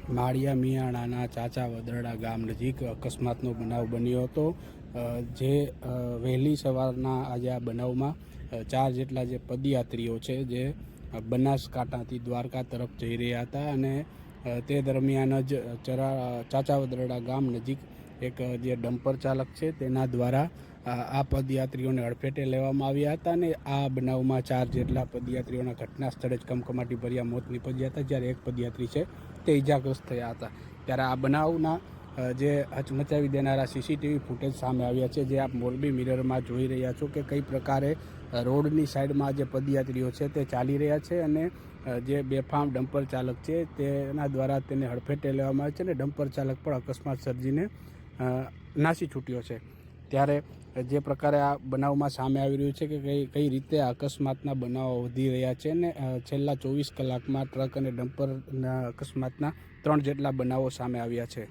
માળિયા મિયાણાના ચાચા વદરડા ગામ નજીક અકસ્માતનો બનાવ બન્યો હતો, જે વહેલી સવારના આજે આ બનાવમાં 4 જેટલા જે પદયાત્રીઓ છે જે બનાસકાંઠાથી દ્વારકા તરફ જઈ રહ્યા હતા અને તે દરમિયાન જ ચાચા વદરડા ગામ નજીક એક જે ડમ્પર ચાલક છે તેના દ્વારા આ પદયાત્રીઓને અડફેટે લેવામાં આવ્યા હતા અને આ બનાવમાં 4 જેટલા પદયાત્રીઓના ઘટના સ્થળે જ કમકમાટી ભર્યા મોત નીપજ્યા હતા, જ્યારે એક પદયાત્રી છે તે ઇજાગ્રસ્ત થયા હતા। ત્યારે આ બનાવના જે હચમચાવી દેનારા સીસીટીવી ફૂટેજ સામે આવ્યા છે, જે આપ મોરબી મિરરમાં જોઈ રહ્યા છો કે કઈ પ્રકારે રોડની સાઈડમાં જે પદયાત્રીઓ છે તે ચાલી રહ્યા છે અને જે બેફામ ડમ્પર ચાલક છે તેના દ્વારા તેને હડફેટે લેવામાં આવે છે અને ડમ્પર ચાલક પણ અકસ્માત સર્જીને નાસી છૂટ્યો છે। ત્યારે જે પ્રકારે આ બનાવમાં સામે આવી રહ્યું છે કે કઈ રીતે અકસ્માતના બનાવો વધી રહ્યા છે અને છેલ્લા 24 કલાકમાં ટ્રક અને ડમ્પરના અકસ્માતના 3 જેટલા બનાવો સામે આવ્યા છે।